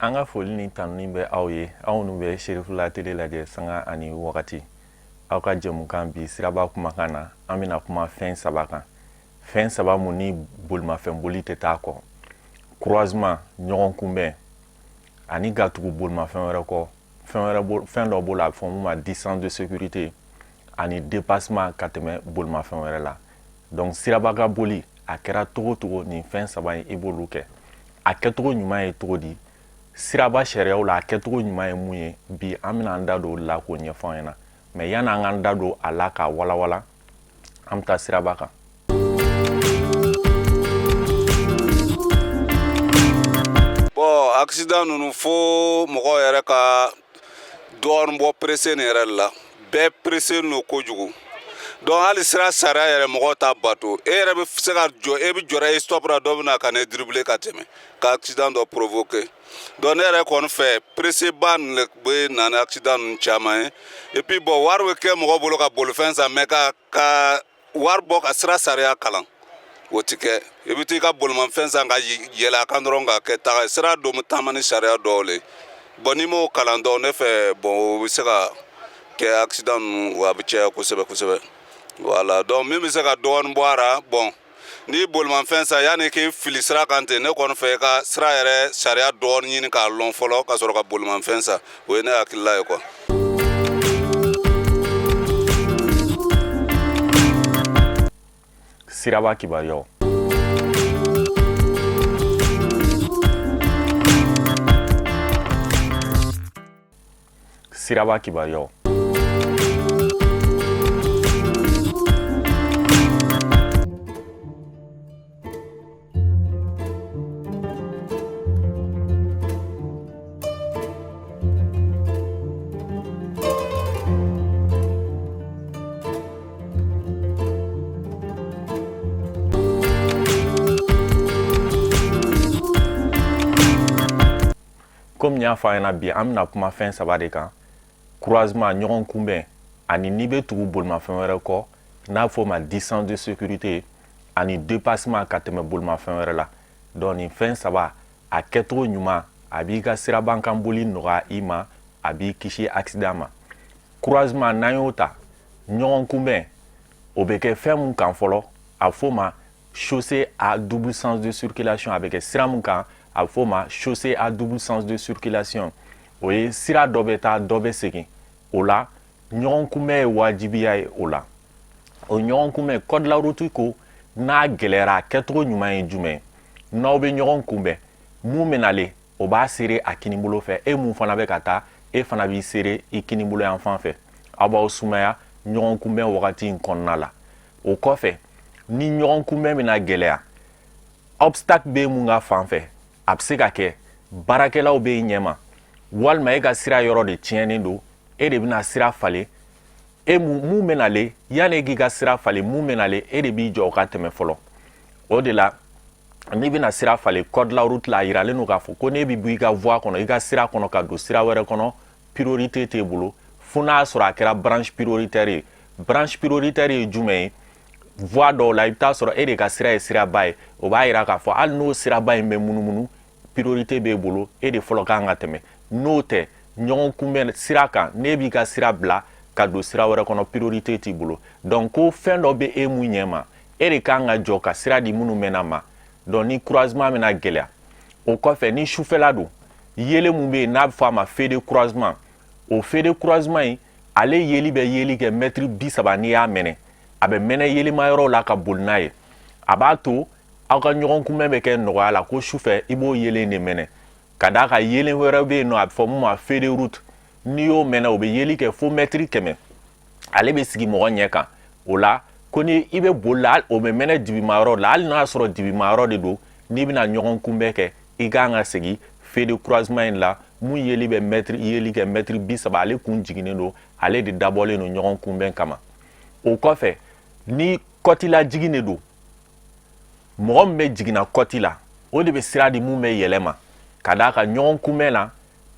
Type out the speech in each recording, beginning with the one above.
An ka foli ni tanuni bɛ aw ye aw nu bɛ Serifula tele lajɛ sanga ani wagati. Aw ka jɛmukan bi siraba kumakan na an bɛna kuma fɛn saba kan. Fɛn saba mun ni bolimafɛn boli tɛ taa kɔ. Croisement ɲɔgɔn kunbɛn ani ka tugu bolimafɛn wɛrɛ kɔ. Fɛn dɔ b'o la a bɛ fɔ mun ma distance de sécurité ani dépassement ka tɛmɛ bolimafɛn wɛrɛ la. Donc siraba ka boli a kɛra togo togo nin fɛn saba in i b'olu kɛ. A kɛtogo ɲuman ye togo di? Siraba sariyaw la a kɛtogo ɲuman ye mun ye? Bi an bɛna an da don o la k'o ɲɛfɔ an ɲɛna. Mais yani an k'an da don a la k'a walawala an bɛ taa siraba kan. Bon accident ninnu fo mɔgɔ yɛrɛ ka dɔɔnin bɔ pressé nin yɛrɛ la. Bɛɛ pressé no kojugu. Donc hali sira sariya yɛrɛ mɔgɔ t'a bato. E yɛrɛ bɛ se ka jɔ e bɛ jɔra e stop ra dɔ bɛna ka ne dribbler ka tɛmɛ ka accident dɔ provoquer. Donc ne yɛrɛ kɔni fɛ pressé ba nin le bɛ na ni accident ninnu caman ye. Et puis bon wari bɛ kɛ mɔgɔ bolo ka bolifɛn san mais ka wari bɔ ka sira sariya kalan. O tɛ kɛ. I bɛ t'i ka bolimafɛn san ka yɛlɛ a kan dɔrɔn ka kɛ taga sira dɔ bɛ taama ni sariya dɔw le. Bon n'i m'o kalan dɔn ne fɛ bon o bɛ se ka kɛ accident ninnu a bɛ caya kosɛbɛ kosɛbɛ. Voilà donc min bɛ se ka dɔɔnin bɔ a la bon n'i bolimafɛn san yanni k'i fili sira kan ten ne kɔni fɛ i ka sira yɛrɛ sariya dɔɔnin ɲini k'a lɔn fɔlɔ ka sɔrɔ ka bolimafɛn san o ye ne hakilila ye quoi. Siraba kibaruyaw. Siraba kibaruyaw. Comme n y'a fɔ an ɲɛna bi an bɛna kuma fɛn saba de kan. Croisement ɲɔgɔn kunbɛn ani n'i bɛ tugu bolimafɛn wɛrɛ kɔ n'a fɔ ma distance de sécurité ani dépassement ka tɛmɛ bolimafɛn wɛrɛ la. Donc nin fɛn saba a kɛtogo ɲuman a b'i ka sirabankan boli nɔgɔya i ma a b'i kisi accident ma. Croisement n'an y'o ta ɲɔgɔn kunbɛn o bɛ kɛ fɛn mun kan fɔlɔ a bɛ fɔ ma chaussée à double sens de circulation a bɛ kɛ sira mun kan a bɛ fɔ ma chaussée à double sens de circulation. O ye sira dɔ bɛ taa dɔ bɛ segin o la ɲɔgɔn kunbɛn ye wajibiya ye o la. O ɲɔgɔn kunbɛn code la route ko n'a gɛlɛyara a kɛtogo ɲuman ye jumɛn? N'aw bɛ ɲɔgɔn kunbɛn mun bɛnale o b'a sere a kinibolo fɛ e mun fana bɛ ka taa e fana b'i sere i kinibolo yan fan fɛ aw b'aw sumaya ɲɔgɔn kunbɛn wagati in kɔnɔna la. O kɔfɛ ni ɲɔgɔn kunbɛn bɛna gɛlɛya obstacle bɛ mun ka fan fɛ a bɛ se ka kɛ baarakɛlaw bɛ i ɲɛma walima e ka sira yɔrɔ de tiɲɛnen don e de bɛna sira falen e mun bɛnale yanni e k'i ka sira falen mun bɛnale e de b'i jɔ o ka tɛmɛ fɔlɔ. O de la n'i bɛna sira falen code la route la a yiralen don k'a fɔ ko n'e bɛ bɔ i ka voie kɔnɔ i ka sira kɔnɔ ka don sira wɛrɛ kɔnɔ priorité t'e bolo fo n'a sɔrɔ a kɛra branche prioritaire ye. Branche prioritaire ye jumɛn ye? Voie dɔw la i bɛ taa sɔrɔ e de ka sira ye siraba ye o b'a yira k'a fɔ hali n'o siraba in bɛ munumunu priorité b'e bolo e de fɔlɔ kan ka tɛmɛ. N'o tɛ ɲɔgɔn kunbɛn sira kan n'e b'i ka sira bila ka don sira wɛrɛ kɔnɔ priorité t'i bolo. Donc ko fɛn dɔ bɛ e mun ɲɛ ma e de kan ka jɔ ka sira di minnu mɛnna ma. Donc ni croisement bɛna gɛlɛya o kɔfɛ ni sufɛla don yelen mun bɛ yen n'a bɛ fɔ a ma feu de croisement o feu de croisement in ale yeli bɛ yeli kɛ mètre 30 n'i y'a mɛnɛ a bɛ mɛnɛ yelima yɔrɔ la ka boli n'a ye a b'a to aw ka ɲɔgɔn kunbɛn bɛ kɛ nɔgɔya la ko sufɛ i b'o yelen de mɛnɛ ka d'a kan yelen wɛrɛ bɛ yen nɔ a bɛ fɔ mun ma feu de route n'i y'o mɛnɛ o bɛ yeli kɛ fo mètre 100 ale bɛ sigi mɔgɔ ɲɛ kan o la ko ni i bɛ boli la o bɛ mɛnɛ dibima yɔrɔ la hali n'a sɔrɔ dibima yɔrɔ de don n'i bɛna ɲɔgɔn kunbɛn kɛ i kan ka segin feu de croisement in la mun yeli kɛ mètre 30 ale kun jiginnen don ale de dabɔlen don ɲɔgɔn kunbɛn kama. O kɔfɛ ni kɔti la jigin de don mɔgɔ min bɛ jiginna kɔti la o de bɛ sira di mun bɛ yɛlɛma ka d'a kan ɲɔgɔn kunbɛn na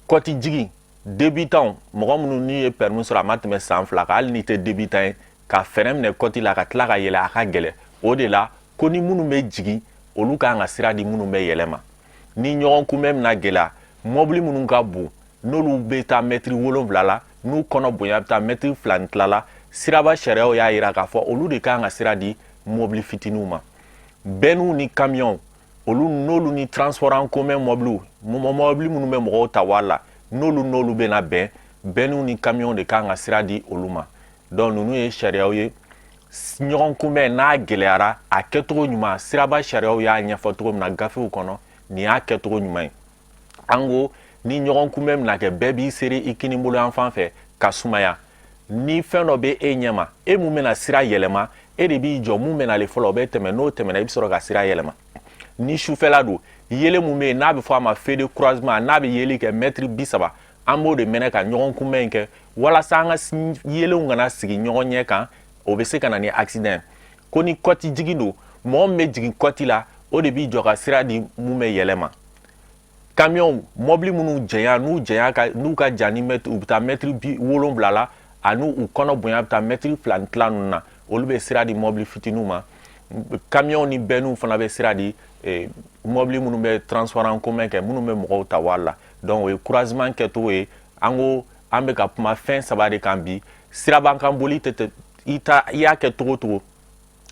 kɔti jigin débutant mɔgɔ minnu n'i ye permis sɔrɔ a ma tɛmɛ san 2 kan hali n'i tɛ débutant ye ka fɛrɛ minɛ kɔti la ka tila ka yɛlɛ a ka gɛlɛ o de la ko ni minnu bɛ jigin olu kan ka sira di minnu bɛ yɛlɛma ni ɲɔgɔn kunbɛn bɛna gɛlɛya mobili minnu ka bon n'olu bɛ taa mɛtiri 7 la n'u kɔnɔ bonya bɛ taa mɛtiri 2 ni tila la siraba sariyaw y'a yira k'a fɔ olu de kan ka sira di mobili fitininw ma bɛnniw ni kamiyɔnw olu n'olu ni transport en commun mɔbiliw mɔbili minnu bɛ mɔgɔw ta wari la n'olu bɛna bɛn bɛnniw ni kamiyɔnw de kan ka sira di olu ma donc ninnu ye sariyaw ye ɲɔgɔn kunbɛn n'a gɛlɛyara a kɛcogo ɲuman siraba sariyaw y'a ɲɛfɔ cogo min na gafew kɔnɔ nin y'a kɛcogo ɲuman ye an ko ni ɲɔgɔn kunbɛn bɛna kɛ bɛɛ b'i seri i kinibolo yan fan fɛ ka sumaya ni fɛn dɔ bɛ e ɲɛma e mun bɛna sira yɛlɛma e de b'i jɔ mun bɛna ale fɔlɔ o bɛ tɛmɛ n'o tɛmɛna i bɛ sɔrɔ ka sira yɛlɛma ni sufɛla don yele mun bɛ yen n'a bɛ fɔ a ma feu de croisement n'a bɛ yeli kɛ mètre 30 an b'o de minɛ ka ɲɔgɔn kunbɛn in kɛ walasa an ka yelenw kana sigi ɲɔgɔn ɲɛ kan o bɛ se ka na ni accident ko ni kɔti jigin don mɔgɔ min bɛ jigin kɔti la o de b'i jɔ ka sira di mun bɛ yɛlɛma camion mobili minnu janya n'u ka jan ni mètre u bɛ taa mètre 7 la ani u kɔnɔ bonya bɛ taa mètre 2 ni tila ninnu na olu bɛ sira di mobili fitininw ma camion ni bɛnniw fana bɛ sira di mobili minnu bɛ transport en commun kɛ minnu bɛ mɔgɔw ta wari la donc o ye croisement kɛcogo ye an ko an bɛ ka kuma fɛn 3 de kan bi siraba kan boli tɛ i y'a kɛ cogo cogo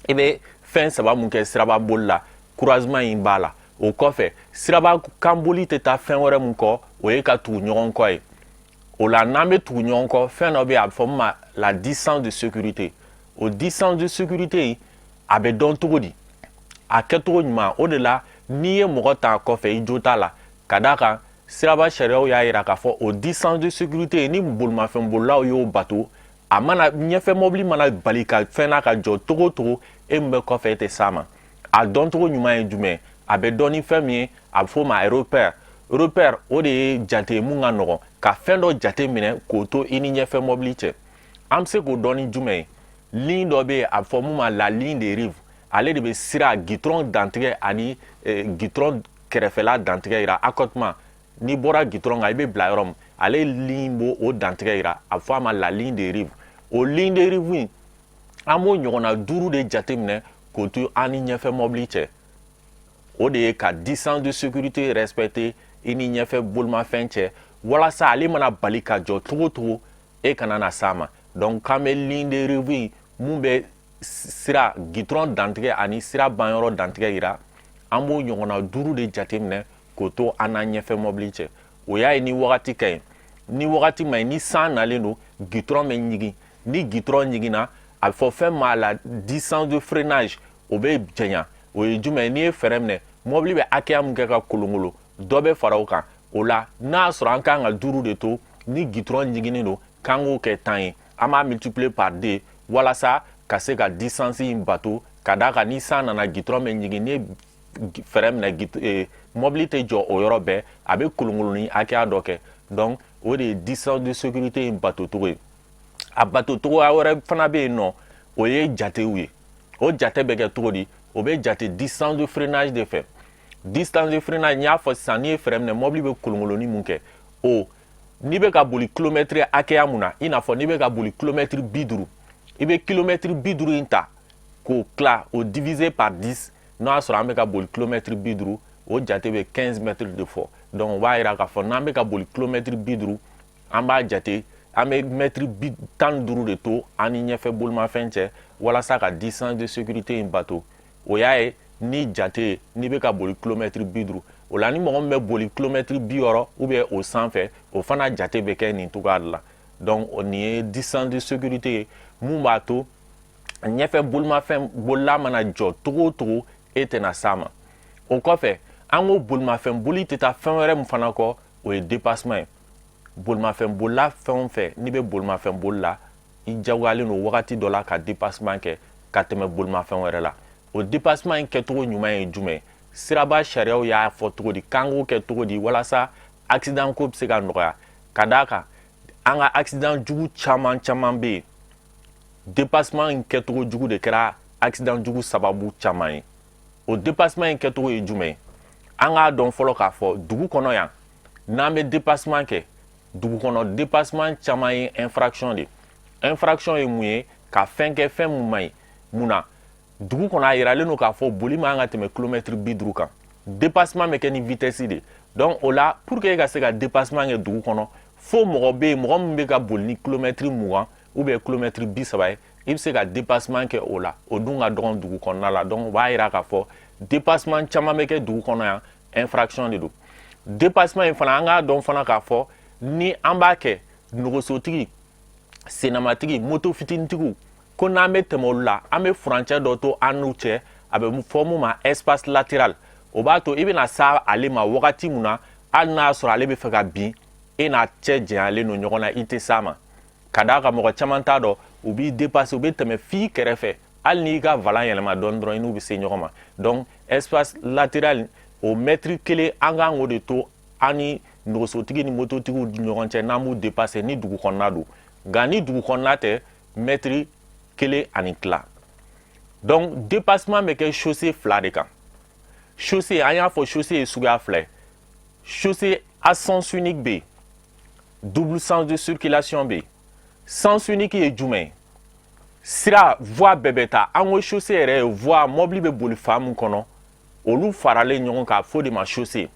i bɛ fɛn 3 mun kɛ siraba boli la croisement in b'a la o kɔfɛ siraba kan boli tɛ taa fɛn wɛrɛ mun kɔ o ye ka tugu ɲɔgɔn kɔ ye o la n'an bɛ tugu ɲɔgɔn kɔ fɛn dɔ bɛ yen a bɛ fɔ min ma la distance de sécurité o distance de sécurité a bɛ dɔn cogo di a kɛcogo ɲuman o de la n'i ye mɔgɔ ta kɔfɛ i jo t'a la ka d'a kan siraba sariyaw y'a yira k'a fɔ o distance de sécurité ni bolimafɛn bolilaw y'o bato a mana ɲɛfɛ mobili mana bali ka fɛn na ka jɔ togo togo e min bɛ kɔfɛ e tɛ s'a ma a dɔn cogo ɲuman ye jumɛn a bɛ dɔn ni fɛn min ye a bɛ fɔ o ma repère o de ye jate mun ka nɔgɔn ka fɛn dɔ jate minɛ k'o to i ni ɲɛfɛ mobili cɛ an bɛ se k'o dɔn ni jumɛn ye ligne dɔ bɛ yen a bɛ fɔ mun ma la ligne de rive ale de bɛ sira gitron dantigɛ ani gitron kɛrɛfɛla dantigɛ yira accotement n'i bɔra gitron kan i bɛ bila yɔrɔ min ale ligne b'o o dantigɛ yira a bɛ fɔ a ma la ligne de rive o ligne de rive in an b'o ɲɔgɔnna 5 de jate minɛ k'o to an ni ɲɛfɛ mobili cɛ o de ye ka distance de sécurité respecter i ni ɲɛfɛ bolimafɛn cɛ walasa ale mana bali ka jɔ cogo cogo e kana na s'a ma donc k'an bɛ ligne de rive in mun bɛ sira gitron dantigɛ ani sira banyɔrɔ dantigɛ yira an b'o ɲɔgɔnna 5 de jate minɛ k'o to an n'an ɲɛfɛ mobili cɛ o y'a ye ni wagati ka ɲi ni wagati ma ɲi ni san nalen don gitron bɛ ɲigin ni gitron ɲiginna a bɛ fɔ fɛn ma la distance de freinage o bɛ janya o ye jumɛn ye n'i ye fɛɛrɛ minɛ mobili bɛ hakɛya mun kɛ ka kolongolo dɔ bɛ fara o kan o la n'a y'a sɔrɔ an kan ka 5 de to ni gitron ɲiginen don k'an k'o kɛ 10 ye an b'a multiplier par 2 walasa ka se ka distance in bato ka d'a kan ni san nana gitron bɛ ɲigin ni fɛrɛ minɛ mobili tɛ jɔ o yɔrɔ bɛɛ a bɛ kolongoloni hakɛya dɔ kɛ donc o de ye distance de sécurité in bato cogo ye a bato cogoya wɛrɛ fana bɛ yen nɔ o ye jatew ye o jate bɛ kɛ cogo di o bɛ jate distance de freinage de fɛ distance de freinage n y'a fɔ sisan n'i ye fɛrɛ minɛ mobili bɛ kolongoloni mun kɛ o n'i bɛ ka boli kilomɛtiri hakɛya mun na i n'a fɔ n'i bɛ ka boli kilomɛtiri 50 i bɛ kilomɛtiri 50 in ta k'o tila o diviser par 10 n'a y'a sɔrɔ an bɛ ka boli kilomɛtiri 50 o jate bɛ 15 mètres de fɔ donc o b'a yira k'a fɔ n'an bɛ ka boli kilomɛtiri 50 an b'a jate an bɛ mètre 15 de to an ni ɲɛfɛ bolimafɛn cɛ walasa ka distance de sécurité in bato o y'a ye ni jate n'i bɛ ka boli kilomɛtiri 50 o la ni mɔgɔ min bɛ boli kilomɛtiri 60 ou bien o sanfɛ o fana jate bɛ kɛ nin cogoya de la donc nin ye distance de sécurité ye mun b'a to ɲɛfɛ bolimafɛn bolila mana jɔ togo o togo e tɛna s'a ma o kɔfɛ an ko bolimafɛn boli tɛ taa fɛn wɛrɛ min fana kɔ o ye dépassement ye bolimafɛn bolila fɛn o fɛn n'i bɛ bolimafɛn boli la i jagoyalen don wagati dɔ la ka dépassement kɛ ka tɛmɛ bolimafɛn wɛrɛ la o dépassement in kɛcogo ɲuman ye jumɛn ye siraba sariyaw y'a fɔ cogo di k'an k'o kɛ cogo di walasa accident ko bɛ se ka nɔgɔya ka d'a kan an ka accident jugu caman bɛ yen dépassement in kɛcogo jugu de kɛra accident jugu sababu caman ye o dépassement in kɛcogo ye jumɛn ye an k'a dɔn fɔlɔ k'a fɔ dugu kɔnɔ yan n'an bɛ dépassement kɛ dugu kɔnɔ dépassement caman ye infraction de infraction ye mun ye ka fɛn kɛ fɛn mun man ɲi mun na dugu kɔnɔ a yiralen don k'a fɔ boli man ka tɛmɛ kilomɛtiri 50 kan dépassement bɛ kɛ ni vitesse de donc o la pour que e ka se ka dépassement kɛ dugu kɔnɔ fo mɔgɔ bɛ yen mɔgɔ min bɛ ka boli ni kilomètre 20 ou bien kilomètre 30 ye i bɛ se ka dépassement kɛ o la o dun ka dɔgɔn dugu kɔnɔna la donc o b'a yira k'a fɔ dépassement caman bɛ kɛ dugu kɔnɔ yan infraction de don dépassement in fana an k'a dɔn fana k'a fɔ ni an b'a kɛ nɛgɛsotigi senamatigi moto fitinitigiw ko n'an bɛ tɛmɛ olu la an bɛ furancɛ dɔ to an n'u cɛ a bɛ fɔ mun ma espace latéral o b'a to i bɛna sa ale ma wagati mun na hali n'a sɔrɔ ale bɛ fɛ ka bin e n'a cɛ janyalen don ɲɔgɔn na i tɛ s'a ma ka d'a kan mɔgɔ caman t'a dɔn u b'i dépasser u bɛ tɛmɛ f'i kɛrɛfɛ hali n'i ka valan yɛlɛma dɔɔni dɔrɔn i n'u bɛ se ɲɔgɔn ma donc espace latéral o mètre kelen an kan k'o de to an ni nɛgɛsotigi ni mototigiw ni ɲɔgɔn cɛ n'an b'u dépasser ni dugu kɔnɔna don nka ni dugu kɔnɔna tɛ mètre kelen ani tila donc dépassement bɛ kɛ chaussée fila de kan chaussée an y'a fɔ chaussée ye suguya fila ye chaussée à sens unique bɛ yen double sens de circulation bɛ yen sens unique ye jumɛn ye sira voie bɛɛ bɛ taa an ko chaussée yɛrɛ ye voie mɔbili bɛ boli fan min kɔnɔ olu faralen ɲɔgɔn kan a fɔ de ma chaussée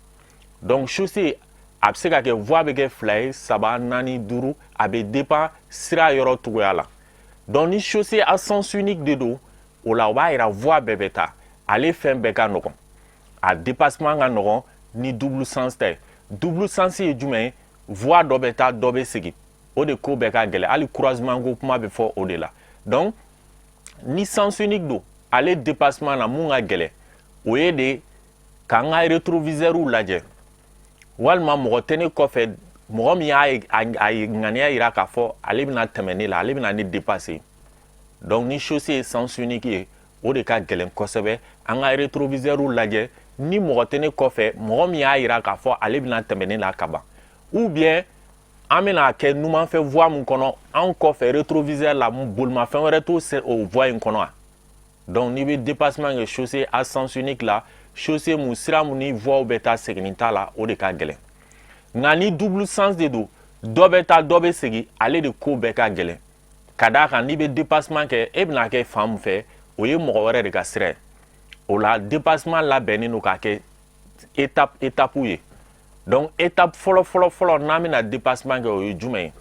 donc chaussée a bɛ se ka kɛ voie bɛ kɛ fila ye saba naani duuru a bɛ dépend sira yɔrɔ cogoya la donc ni chaussée à sens unique de don o la o b'a yira voie bɛɛ bɛ taa ale fɛn bɛɛ ka nɔgɔn a dépassement ka nɔgɔn ni double sens tɛ double sens ye jumɛn ye voie dɔ bɛ taa dɔ bɛ segin o de ko bɛɛ ka gɛlɛn hali croisement ko kuma bɛ fɔ o de la donc ni sens unique don ale dépassement na mun ka gɛlɛn o ye de k'an ka rétroviseur lajɛ walima mɔgɔ tɛ ne kɔfɛ mɔgɔ min y'a ŋaniya yira k'a fɔ ale bɛna tɛmɛ ne la ale bɛna ne dépasser donc ni chaussée ye sens unique ye o de ka gɛlɛn kosɛbɛ an ka rétroviseur lajɛ ni mɔgɔ tɛ ne kɔfɛ mɔgɔ min y'a yira k'a fɔ ale bɛna tɛmɛ ne la ka ban ou bien an bɛna kɛ numanfɛ voie min kɔnɔ an kɔfɛ rétroviseur la bolimafɛn wɛrɛ t'o o voie in kɔnɔ donc n'i bɛ dépassement kɛ chaussée à sens unique la chaussée mun sira mun ni voie bɛ taa segin t'a la o de ka gɛlɛn nka ni double sens de don dɔ bɛ taa dɔ bɛ segin ale de ko bɛɛ ka gɛlɛn ka d'a kan n'i bɛ dépassement kɛ e bɛna kɛ fan min fɛ o ye mɔgɔ wɛrɛ de ka sira ye o la dépassement labɛnnen don k'a kɛ étape ye donc étape fɔlɔ n'an bɛna dépassement kɛ o ye jumɛn ye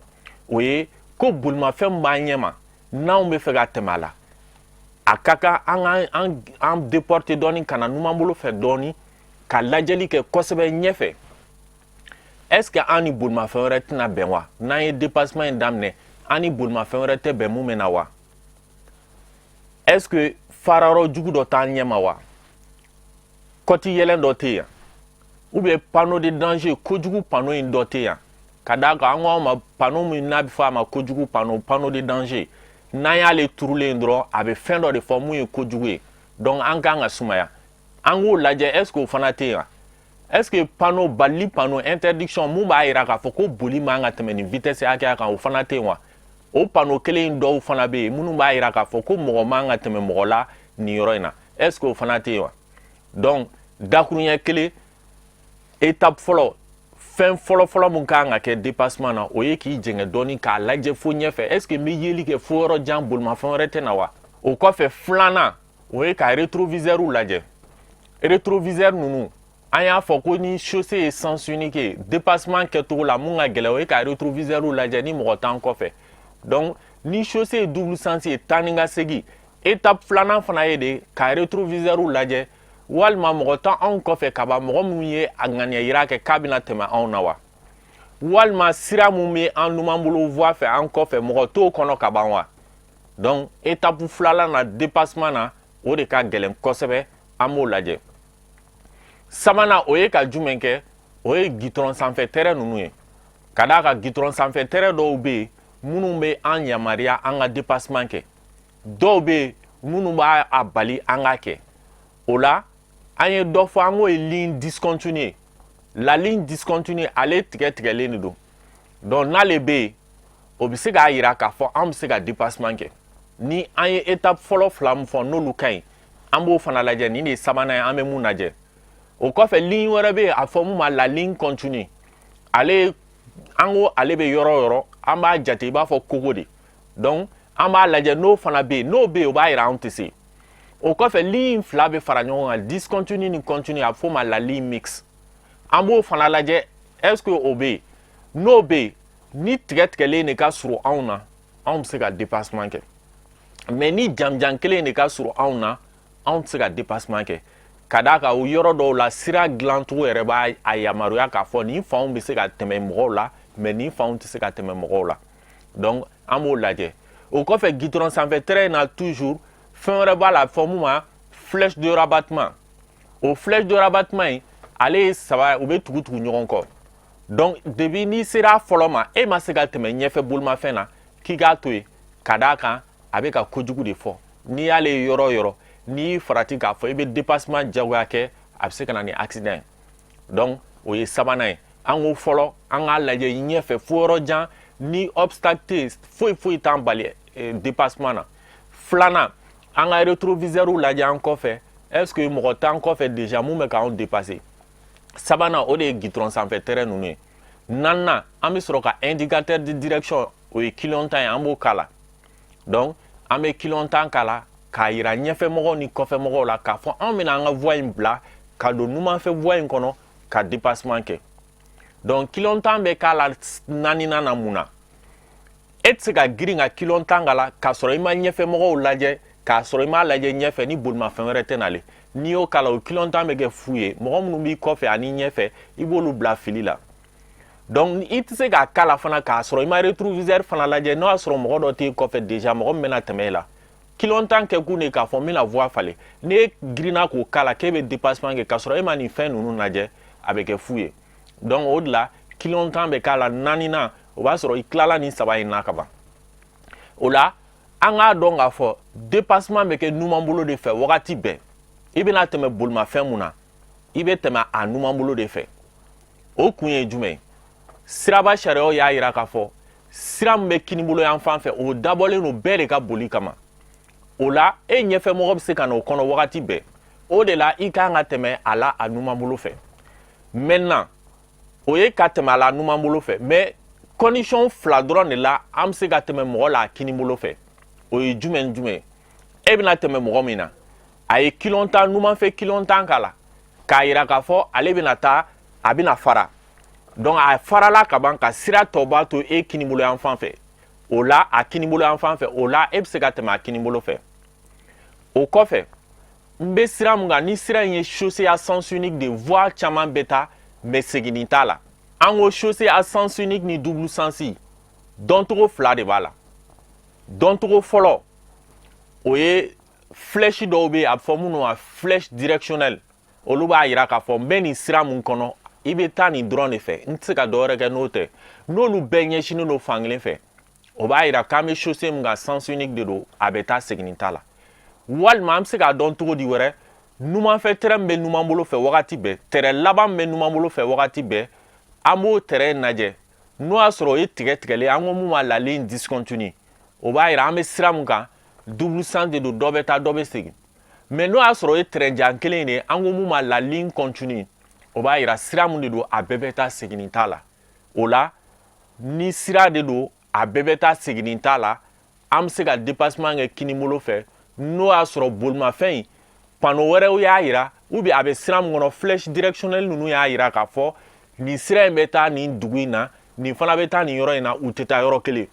o ye ko bolimafɛn min b'an ɲɛ ma n'anw bɛ fɛ ka tɛmɛ a la a ka kan an déporter dɔɔni ka na numan bolo fɛ dɔɔni ka lajɛli kɛ kosɛbɛ ɲɛfɛ est-ce que an ni bolimafɛn wɛrɛ tɛna bɛn wa n'an ye dépassement in daminɛ an ni bolimafɛn wɛrɛ tɛ bɛn mun bɛ na wa est-ce que farayɔrɔ jugu dɔ t'an ɲɛ ma wa kɔti yɛlɛn dɔ tɛ yan ou bien panneau de danger kojugu panneau in dɔ tɛ yan ka d'a kan an ko an ma panneau min n'a bɛ fɔ a ma kojugu panneau de danger n'an y'ale turulen dɔrɔn a bɛ fɛn dɔ de fɔ mun ye kojugu ye donc an kan ka sumaya an k'o lajɛ est-ce que o fana tɛ yan est-ce que panneau balili panneau interdiction mun b'a yira k'a fɔ ko boli man ka tɛmɛ nin vitesse hakɛya kan o fana tɛ yen wa o panneau kelen dɔw fana bɛ yen minnu b'a yira k'a fɔ ko mɔgɔ man ka tɛmɛ mɔgɔ la nin yɔrɔ in na est-ce que o fana tɛ yen wa donc dakuruɲɛ kelen étape fɔlɔ fɛn fɔlɔ mun kan ka kɛ dépassement na o ye k'i jɛngɛ dɔɔni k'a lajɛ fo ɲɛfɛ est-ce que n bɛ yeli kɛ fo yɔrɔ jan bolimafɛn wɛrɛ tɛ na wa o kɔfɛ filanan o ye ka rétroviseur lajɛ rétroviseur ninnu an y'a fɔ ko ni chaussée ye sens unique ye dépassement kɛcogo la mun ka gɛlɛn o ye ka rétroviseur lajɛ ni mɔgɔ t'an kɔfɛ donc ni chaussée ye double sens ye taa ni ka segin étape filanan fana ye de ka rétroviseur lajɛ walima mɔgɔ t'an anw kɔfɛ kaban mɔgɔ min ye a ŋaniya yira kɛ k'a bɛna tɛmɛ anw na wa walima sira min bɛ an numanbolo voie fɛ an kɔfɛ mɔgɔ t'o kɔnɔ ka ban wa donc étape filanan na dépassement na o de ka gɛlɛn kosɛbɛ an b'o lajɛ sabanan o ye ka jumɛn kɛ o ye gitɔrɔn sanfɛ tɛrɛ ninnu ye ka d'a kan gitɔrɔn sanfɛ tɛrɛ dɔw bɛ yen minnu bɛ an yamaruya an ka dépassement kɛ dɔw bɛ yen minnu b'a bali an ka kɛ o la an ye dɔ fɔ an k'o ye ligne discontinue la ligne discontinue ale tigɛlen de don donc n'ale bɛ yen o bɛ se k'a yira k'a fɔ an bɛ se ka dépassement kɛ ni an ye étape fɔlɔ fila min fɔ n'olu ka ɲi an b'o fana lajɛ nin de ye sabanan ye an bɛ mun lajɛ o kɔfɛ ligne wɛrɛ bɛ yen a fɔ mun ma la ligne continue ale an ko ale bɛ yɔrɔ o yɔrɔ an b'a jate i b'a fɔ kogo de donc an b'a lajɛ n'o fana bɛ yen n'o bɛ yen o b'a yira an tɛ se o kɔfɛ ligne fila bɛ fara ɲɔgɔn kan discontinu ni continu a bɛ f'o ma la ligne mix an b'o fana lajɛ est ce que o bɛ yen n'o bɛ yen ni tigɛtigɛlen de ka surun anw na anw bɛ se ka dépassement kɛ mais ni janjan kelen de ka surun anw na anw tɛ se ka dépassement kɛ ka d'a kan o yɔrɔ dɔw la sira dilancogo yɛrɛ b'a a yamaruya k'a fɔ nin fanw bɛ se ka tɛmɛ mɔgɔw la mais nin fanw tɛ se ka tɛmɛ mɔgɔw la donc an b'o lajɛ o kɔfɛ goudron sanfɛ terrain na toujours fɛn wɛrɛ b'a la fɔ mun ma flèche de rabattement o flèche de rabattement in ale ye saba u bɛ tugu ɲɔgɔn kɔ donc depuis n'i sera fɔlɔ ma e ma se ka tɛmɛ ɲɛfɛ bolimafɛn na k'i k'a to yen ka d'a kan a bɛ ka kojugu de fɔ n'i y'ale ye yɔrɔ o yɔrɔ n'i farati k'a fɔ i bɛ dépassement jagoya kɛ a bɛ se ka na ni accident ye donc o ye sabanan ye an ko fɔlɔ an k'a lajɛ ɲɛfɛ fo yɔrɔ jan ni obstacle tɛ yen foyi t'an bali dépassement na filanan an ka rétroviseur lajɛ an kɔfɛ est ce que mɔgɔ t'an kɔfɛ déjà mun bɛ k'anw dépasser sabanan o de ye goudron sanfɛ terrain ninnu ye naaninan an bɛ sɔrɔ ka indicateur de direction o ye clignotant ye an b'o k'a la donc an bɛ clignotant k'a la k'a yira ɲɛfɛmɔgɔw ni kɔfɛmɔgɔw la k'a fɔ anw bɛna an ka voie in bila ka don numanfɛ voie in kɔnɔ ka dépassement kɛ donc clignotant bɛ k'a la naaninan na mun na e tɛ se ka girin ka clignotant k'a la k'a sɔrɔ i ma ɲɛfɛmɔgɔw lajɛ k'a sɔrɔ i m'a lajɛ ɲɛfɛ ni bolimafɛn wɛrɛ tɛ nale n'i y'o k'a la o clignotant bɛ kɛ fu ye mɔgɔ minnu b'i kɔfɛ ani ɲɛfɛ i b'olu bila fili la donc i tɛ se k'a k'a la fana k'a sɔrɔ i ma rétroviseur fana lajɛ n'o y'a sɔrɔ mɔgɔ dɔ t'e kɔfɛ déjà mɔgɔ min bɛna tɛmɛ e la clignotant kɛ kun de k'a fɔ n bɛna voie falen n'e girinna k'o k'a la k'e bɛ dépassement kɛ k'a sɔrɔ e ma nin fɛn ninnu lajɛ a bɛ kɛ fu ye donc o de la clignotant bɛ k'a la naaninan o b'a sɔrɔ i tilala nin saba in na ka ban o la an k'a dɔn k'a fɔ dépassement bɛ kɛ numanbolo de fɛ wagati bɛɛ i bɛna tɛmɛ bolimafɛn mun na i bɛ tɛmɛ a numanbolo de fɛ o kun ye jumɛn ye siraba sariyaw y'a jira k'a fɔ sira min bɛ kinibolo yan fan fɛ o dabɔlen don bɛɛ de ka boli kama o la e ɲɛfɛmɔgɔ bɛ se ka na o kɔnɔ wagati bɛɛ o de la i kan ka tɛmɛ a la a numanbolo fɛ maintenant o ye ka tɛmɛ a la numanbolo fɛ mais condition fila dɔrɔn de la an bɛ se ka tɛmɛ mɔgɔ la a kinibolo fɛ o ye jumɛn ni jumɛn ye e bɛna tɛmɛ mɔgɔ min na a ye clignotant numanfɛ clignotant k'a la k'a jira k'a fɔ ale bɛna taa a bɛna fara donc a farala ka ban ka sira tɔ b'a to e kinibolo yan fan fɛ o la a kinibolo yan fan fɛ o la e bɛ se ka tɛmɛ a kinibolo fɛ o kɔfɛ n bɛ sira mun kan ni sira in ye chaussée à sens unique de voie caman bɛ taa mais seginni t'a la an ko chaussée à sens unique ni double sens dɔncogo fila de b'a la dɔncogo fɔlɔ o ye flèche dɔw bɛ yen a bɛ fɔ minnu ma flèche directionnelle olu b'a jira k'a fɔ n bɛ nin sira mun kɔnɔ i bɛ taa nin dɔrɔn de fɛ n tɛ se ka dɔ wɛrɛ kɛ n'o tɛ n'olu bɛɛ ɲɛsinnen don fan kelen fɛ o b'a jira k'an bɛ chaussée mun kan sens unique de don a bɛ taa seginni t'a la walima an bɛ se k'a dɔn cogo di wɛrɛ numanfɛ terrain min bɛ numan bolo fɛ wagati bɛɛ terrain laban min bɛ numan bolo fɛ wagati bɛɛ an b'o terrain lajɛ n'o y'a sɔrɔ o ye tigɛtigɛlen an ko mun ma la ligne discontinue o b'a jira an bɛ sira mun kan double sens de don dɔ bɛ taa dɔ bɛ segin mais n'o y'a sɔrɔ o ye terrain jan kelen de ye an ko mun ma la ligne continue o b'a jira sira mun de don a bɛɛ bɛ taa seginni t'a la o la ni sira de don a bɛɛ bɛ taa seginni t'a la an bɛ se ka dépassement kɛ kinibolo fɛ n'o y'a sɔrɔ bolimafɛn in panneau wɛrɛw y'a jira ou bien a bɛ sira min kɔnɔ flèche directionnelle ninnu y'a jira k'a fɔ nin sira in bɛ taa nin dugu in na nin fana bɛ taa nin yɔrɔ in na u tɛ taa yɔrɔ kelen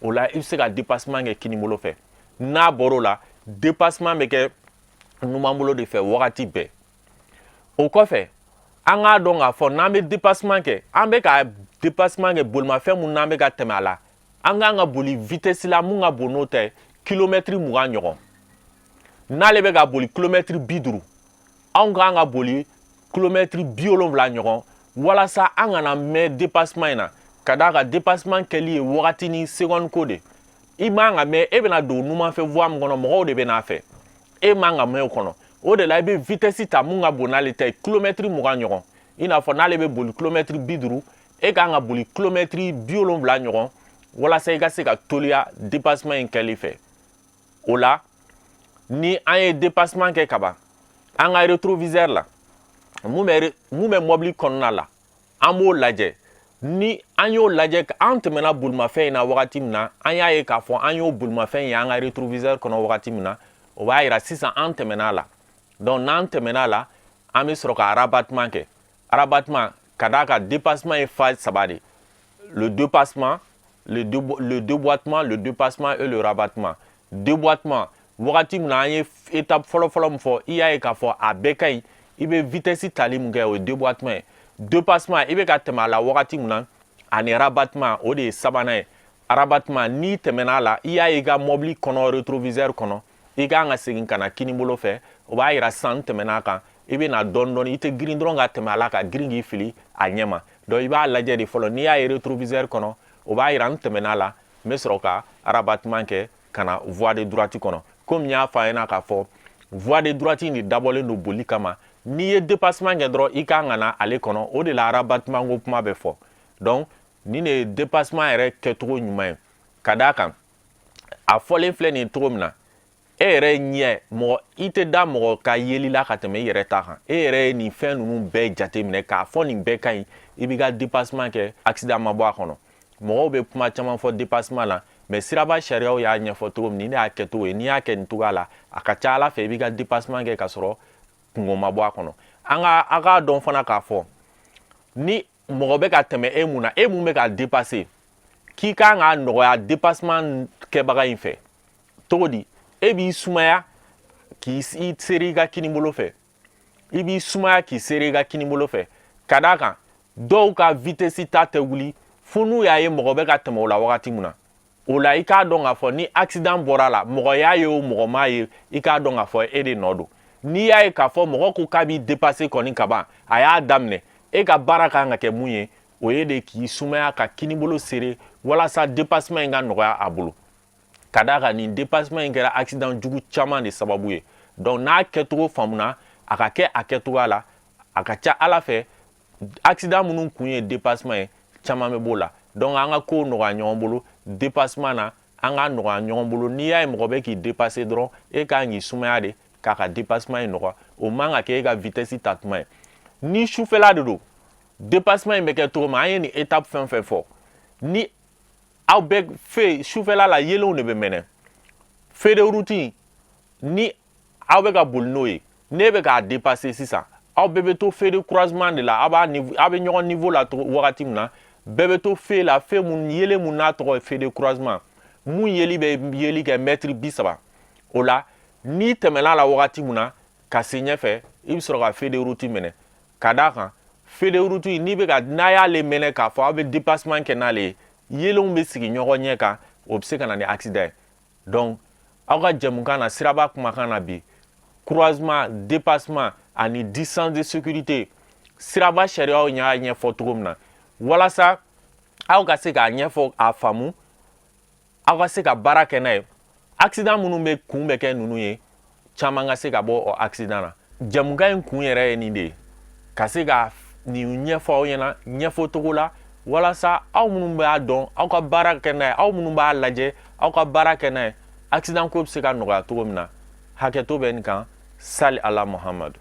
o la i bɛ se ka dépassement kɛ kinibolo fɛ n'a bɔr'o la dépassement bɛ kɛ numanbolo de fɛ wagati bɛɛ o kɔfɛ an k'a dɔn k'a fɔ n'an bɛ dépassement kɛ an bɛ ka dépassement kɛ bolimafɛn mun n'an bɛ ka tɛmɛ a la an k'an ka boli vitesse la mun ka bon n'o ta ye kilomètre 20 ɲɔgɔn n'ale bɛ ka boli kilomètre 50 anw k'an ka boli kilomètre 70 ɲɔgɔn walasa an kana mɛn dépassement in na ka d'a kan dépassement kɛli ye wagati ni seconde ko de i man ka mɛn e bɛna don numanfɛ voie min kɔnɔ mɔgɔw de bɛ n'a fɛ e man ka mɛn o kɔnɔ o de la i bɛ vitesse ta mun ka bon n'ale ta ye kilomètre 20 ɲɔgɔn i n'a fɔ n'ale bɛ boli kilomètre 50 e k'an ka boli kilomètre 70 ɲɔgɔn walasa i ka se ka teliya dépassement in kɛli fɛ o la ni an ye dépassement kɛ ka ban an ka rétroviseur la mun bɛ mɔbili kɔnɔna la an b'o lajɛ ni an y'o lajɛ an tɛmɛna bolimafɛn in na wagati min na an y'a ye k'a fɔ an y'o bolimafɛn ye an ka rétroviseur kɔnɔ wagati min na o b'a yira sisan an tɛmɛna la donc n'an tɛmɛna la an bɛ sɔrɔ ka rabattement kɛ rabattement ka d'a kan dépassement ye phase 3 de le dépassement le déboîtement le dépassement et le rabattement déboîtement wagati min na an ye étape fɔlɔ-fɔlɔ min fɔ i y'a ye k'a fɔ a bɛɛ ka ɲi i bɛ vitesse tali min kɛ o ye déboîtement ye dépassement i bɛ ka tɛmɛ a la wagati min na ani rabattement o de ye sabanan ye rabattement n'i tɛmɛna a la i y'a ye i ka mobili kɔnɔ rétroviseur kɔnɔ i kan ka segin ka na kinibolo fɛ o b'a yira sisan n tɛmɛna a kan i bɛ na dɔɔni dɔɔni i tɛ girin dɔrɔn ka tɛmɛ a la ka girin k'i fili a ɲɛ ma donc i b'a lajɛ de fɔlɔ n'i y'a ye rétroviseur kɔnɔ o b'a yira n tɛmɛna a la n bɛ sɔrɔ ka rabattement kɛ ka na voie de droite kɔnɔ komi n y'a fɔ a ɲɛna k'a fɔ voie de droite in de dabɔlen don boli kama n'i ye dépassement kɛ dɔrɔn i kan ka na ale kɔnɔ o de la rabattement ko kuma bɛ fɔ donc nin de ye dépassement yɛrɛ kɛcogo ɲuman ye ka d'a kan a fɔlen filɛ nin ye cogo min na e yɛrɛ ɲɛ mɔgɔ i tɛ da mɔgɔ ka yeli la ka tɛmɛ i yɛrɛ ta kan e yɛrɛ ye nin fɛn ninnu bɛɛ jateminɛ k'a fɔ nin bɛɛ ka ɲi i b'i ka dépassement kɛ accident ma bɔ a kɔnɔ mɔgɔw bɛ kuma caman fɔ dépassement la mais siraba sariyaw y'a ɲɛfɔ cogo min ni ne y'a kɛ cogo ye n'i y'a kɛ nin cogoya la a ka ca ala fɛ i b'i ka dépassement kɛ ka sɔrɔ kungo ma bɔ a kɔnɔ a k'a dɔn fana k'a fɔ ni mɔgɔ bɛ ka tɛmɛ e mun na e mun bɛ ka dépasser k'i kan ka nɔgɔya dépassement kɛbaga in fɛ cogo di e b'i sumaya k'i seri i ka kinibolo fɛ i b'i sumaya k'i seri i ka kinibolo fɛ ka d'a kan dɔw ka vitesse ta tɛ wuli fo n'u y'a ye mɔgɔ bɛ ka tɛmɛ o la wagati min na o la i k'a dɔn k'a fɔ ni accident bɔra la mɔgɔ y'a ye o mɔgɔ m'a ye i k'a dɔn k'a fɔ e de nɔ don n'i y'a ye k'a fɔ mɔgɔ ko k'a b'i dépasser kɔni ka ban a y'a daminɛ e ka baara kan ka kɛ mun ye o ye de k'i sumaya ka kinibolo seri walasa dépassement in ka nɔgɔya a bolo ka d'a kan nin dépassement in kɛra accident jugu caman de sababu ye donc n'a kɛcogo faamuna a ka kɛ a kɛcogoya la a ka ca ala fɛ accident minnu kun ye dépassement ye caman bɛ b'o la donc an ka kow nɔgɔya ɲɔgɔn bolo dépassement na an ka nɔgɔya ɲɔgɔn bolo n'i y'a ye mɔgɔ bɛ k'i dépasser dɔrɔn e kan k'i sumaya de k'a ka dépassement in nɔgɔya o man ka kɛ e ka vitesse ta tuma ye ni sufɛla de don dépassement in bɛ kɛ cogo min an ye nin étape fɛn o fɛn fɔ ni aw bɛ fɛ sufɛla la yelenw de bɛ mɛnɛ feu de route ni aw bɛ ka boli n'o ye n'e bɛ k'a dépasser sisan aw bɛɛ bɛ to feu de croisement de la aw bɛ ɲɔgɔn niveau la wagati min na bɛɛ bɛ to feu la feu mun yelen mun n'a tɔgɔ ye feu de croisement mun yeli bɛ yeli kɛ mètre 30 o la n'i tɛmɛna la wagati min na ka se ɲɛfɛ i bɛ sɔrɔ ka feu de route minɛ ka d'a kan feu de route n'i bɛ ka n'a y'ale minɛ k'a fɔ aw bɛ dépassement kɛ n'ale ye yelenw bɛ sigi ɲɔgɔn ɲɛ kan o bɛ se ka na ni accident ye donc aw ka jɛmukan na siraba kumakan na bi croisement dépassement ani distance de sécurité siraba sariyaw y'a ɲɛfɔ cogo min na walasa aw ka se k'a ɲɛfɔ a faamu aw ka se ka baara kɛ n'a ye accident minnu bɛ kun bɛ kɛ ninnu ye caman ka se ka bɔ o accident na jɛmukan in kun yɛrɛ ye nin de ye ka se ka nin ɲɛfɔ aw ɲɛna ɲɛfɔ cogo la walasa aw minnu b'a dɔn aw ka baara kɛ n'a ye aw minnu b'a lajɛ aw ka baara kɛ n'a ye accident ko bɛ se ka nɔgɔya cogo min na hakɛto bɛ nin kan sali ala muhamadu